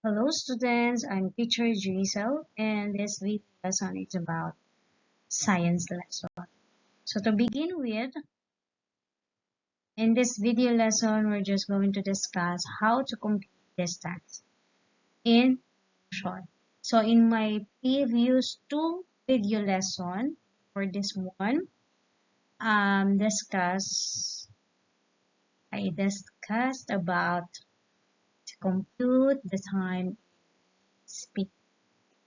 Hello students, I'm teacher Giselle and this video lesson is about science lesson. So to begin with, in this video lesson, we're just going to discuss how to compute distance in short. So in my previous two video lesson, for this one, I discussed about to compute the time speed.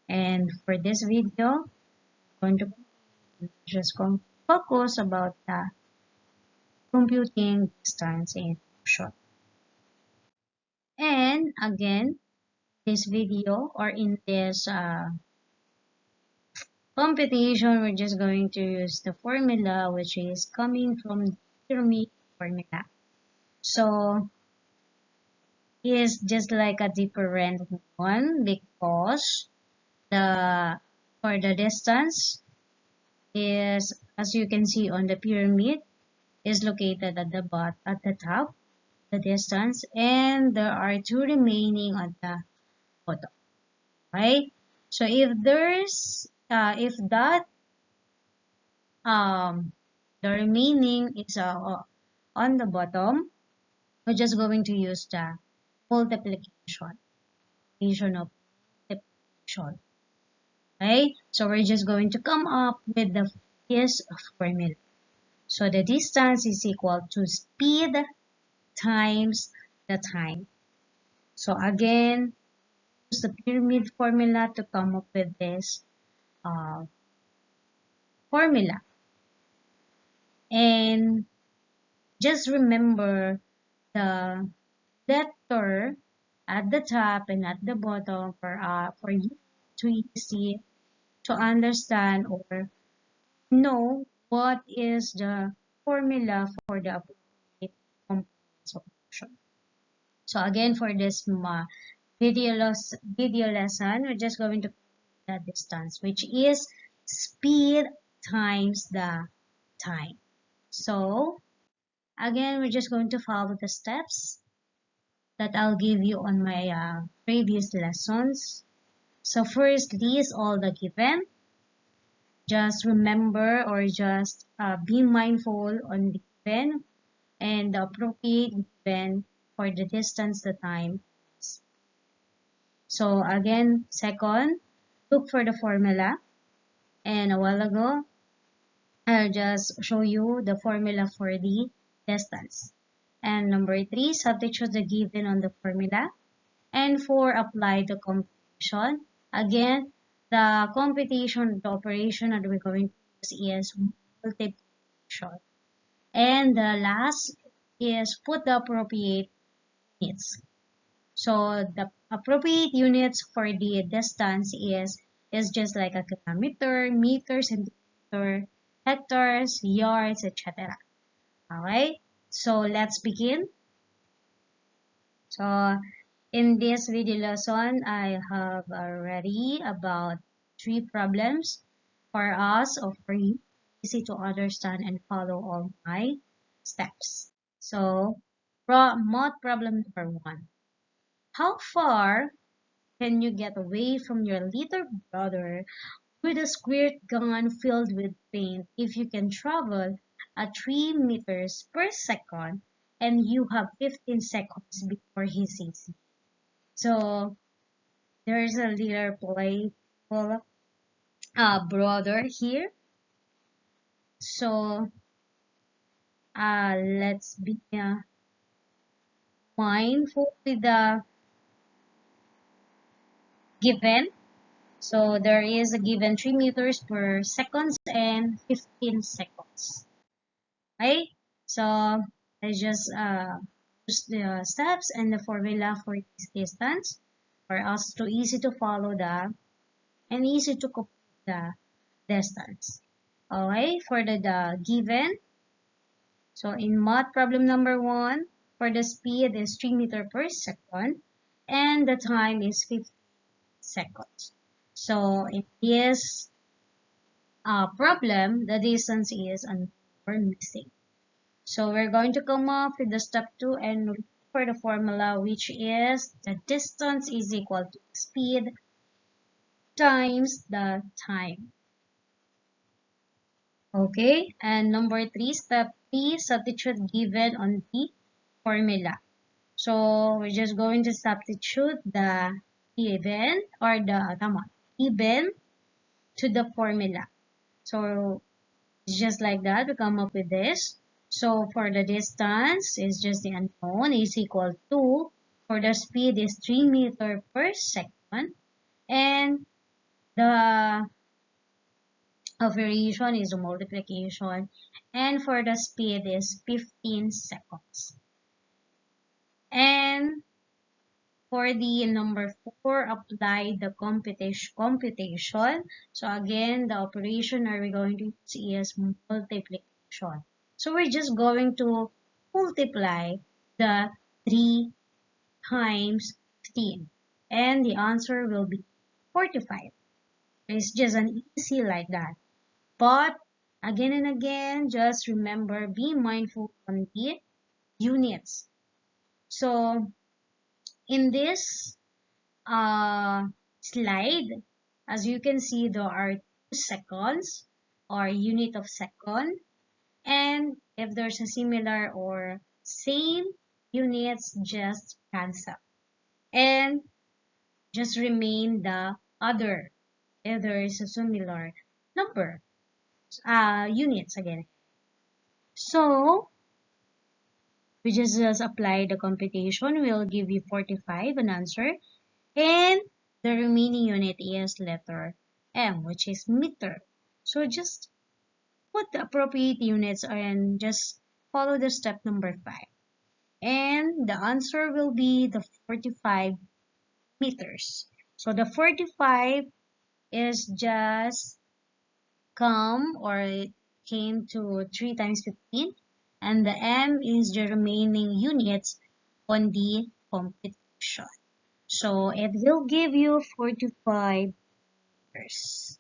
And for this video, I'm going to just focus about the computing distance in short. And again, this video or in this computation, we're just going to use the formula which is coming from the pyramid formula. So it's just like a different one because the for the distance is, as you can see on the pyramid, is located at the top, the distance, and there are two remaining at the bottom, right? So if that the remaining is on the bottom, we're just going to use the multiplication, division of multiplication, right? So we're just going to come up with this formula. So the distance is equal to speed times the time. So again, use the pyramid formula to come up with this uh, formula. And just remember the letter at the top and at the bottom for you to easy to understand or know what is the formula for the appropriate components of function. So again, for this video lesson, we're just going to the distance, which is speed times the time. So again, we're just going to follow the steps that I'll give you on my previous lessons. So first, list all the given. Just remember or just be mindful on the given and the appropriate given for the distance, the time. So again, second, look for the formula. And a while ago, I'll just show you the formula for the distance. And number three, substitute the given on the formula. And four, apply the computation. Again, the computation, the operation that we're going to use is multiplication. And the last is put the appropriate units. So the appropriate units for the distance is just like a kilometer, meter, centimeter, hectares, yards, etc. Alright, so let's begin. So in this video lesson, I have already about 3 problems for us or for you, easy to understand and follow all my steps. So mod problem number 1. How far can you get away from your little brother with a squirt gun filled with paint if you can travel at 3 meters per second and you have 15 seconds before he sees you? So there's a little playful brother here. So let's be mindful with the given. So there is a given 3 meters per second and 15 seconds. Right? So I just use the steps and the formula for this distance for us to easy to follow and easy to complete the distance. Okay, for the given. So in mod problem number 1, for the speed is 3 meter per second and the time is 50 seconds. So in this problem, the distance is missing. So we're going to come up with the step 2 and for the formula, which is the distance is equal to speed times the time. Okay, and number 3, step 3, substitute given on the formula. So we're just going to substitute the given or the given to the formula. So it's just like that, we come up with this. So for the distance, is just the unknown, is equal to, for the speed is 3 meter per second, and the variation is a multiplication, and for the speed is 15 seconds. And for the number 4, apply the computation. So again, the operation are we going to see is multiplication. So we're just going to multiply the 3 times 15. And the answer will be 45. It's just an easy like that. But again and again, just remember, be mindful on the units. So in this slide, as you can see, there are 2 seconds or unit of second, and if there's a similar or same units, just cancel and just remain the other if there is a similar number units again. So we just apply the computation, will give you 45 an answer, and the remaining unit is letter M, which is meter. So just put the appropriate units and just follow the step number 5. And the answer will be the 45 meters. So the 45 is just came to 3 times 15, and the M is the remaining units on the computation. So it will give you 45 meters.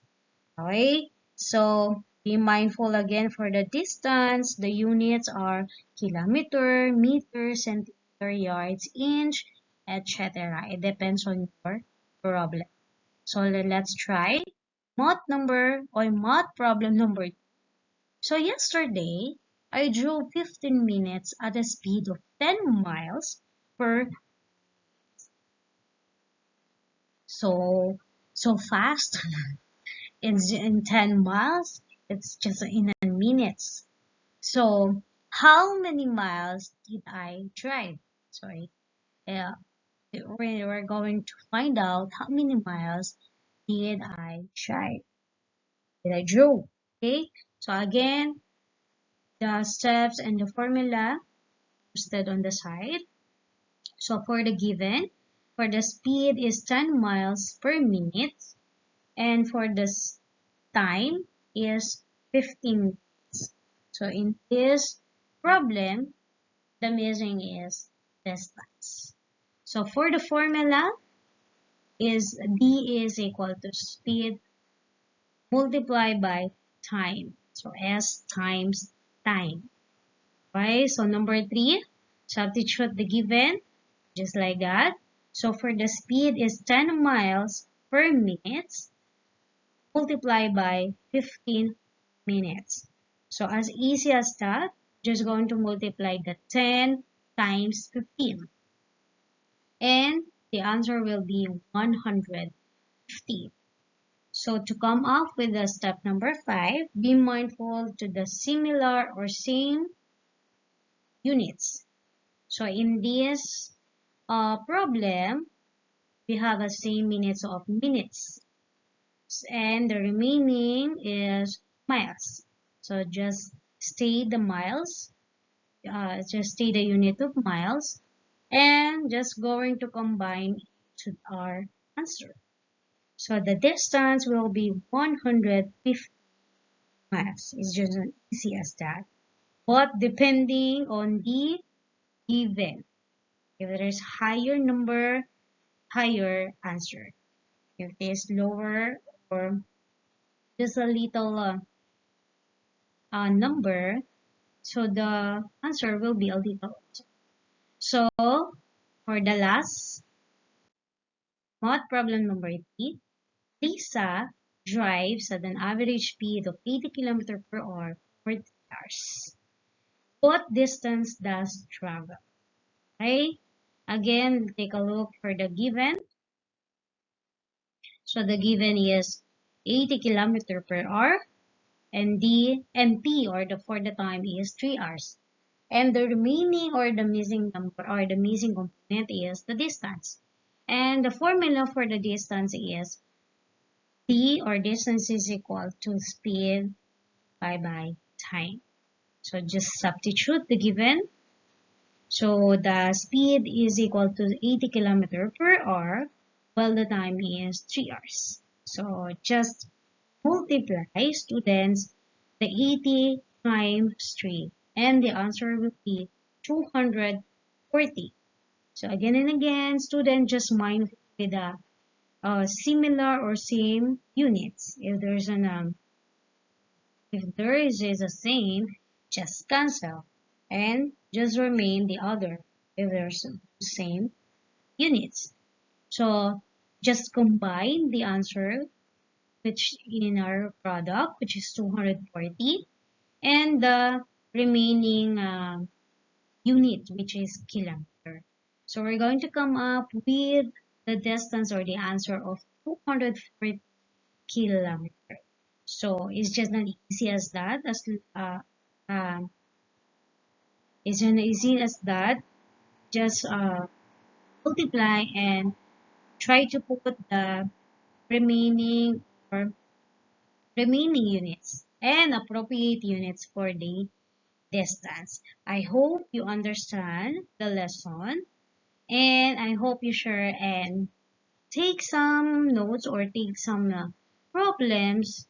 Okay, so be mindful again for the distance. The units are kilometer, meter, centimeter, yards, inch, etc. It depends on your problem. So let's try math problem number 2. So yesterday, I drove 15 minutes at a speed of 10 miles per so fast. It's in 10 miles. It's just in a minutes. So how many miles did I drive? Sorry. Yeah, we're going to find out how many miles did I drive. Did I drove? Okay. So again, the steps and the formula posted on the side. So for the given, for the speed is 10 miles per minute, and for the time is 15 minutes. So in this problem, the missing is distance. So for the formula is D is equal to speed multiplied by time. So S times time. Okay, so number 3, substitute the given just like that. So for the speed is 10 miles per minute multiplied by 15 minutes. So as easy as that, just going to multiply the 10 times 15. And the answer will be 150. So to come up with the step number 5, be mindful to the similar or same units. So in this problem, we have a same minutes of minutes, and the remaining is miles. So just stay the miles, just stay the unit of miles, and just going to combine to our answer. So the distance will be 150 miles. It's just as easy as that. But depending on the given, if there is higher number, higher answer. If it is lower or just a little number, so the answer will be a little. So, for the last math problem number 3, Lisa drives at an average speed of 80 km per hour for 3 hours. What distance does travel? Okay, again, take a look for the given. So the given is 80 km per hour, and T or the for the time is 3 hours. And the remaining or the missing number or the missing component is the distance. And the formula for the distance is T or distance is equal to speed by time. So just substitute the given. So the speed is equal to 80 km per hour while the time is 3 hours. So just multiply, students, the 80 times 3 and the answer will be 240. So again and again, students, just mind with the similar or same units. If there is a same, just cancel and just remain the other if there's the same units. So just combine the answer which in our product, which is 240, and the remaining unit, which is kilometer. So we're going to come up with the distance or the answer of 240 kilometer. So it's just not easy as that. Um, it's not easy as that. Just multiply and try to put the remaining or remaining units and appropriate units for the distance. I hope you understand the lesson, and I hope you share and take some notes or take some problems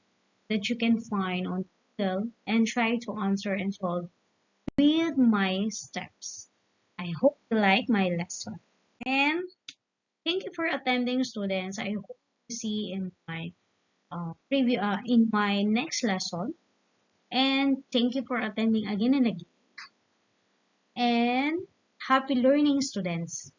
that you can find on Google and try to answer and solve with my steps. I hope you like my lesson. And thank you for attending, students. I hope to see in my in my next lesson. And thank you for attending again and again. And happy learning, students.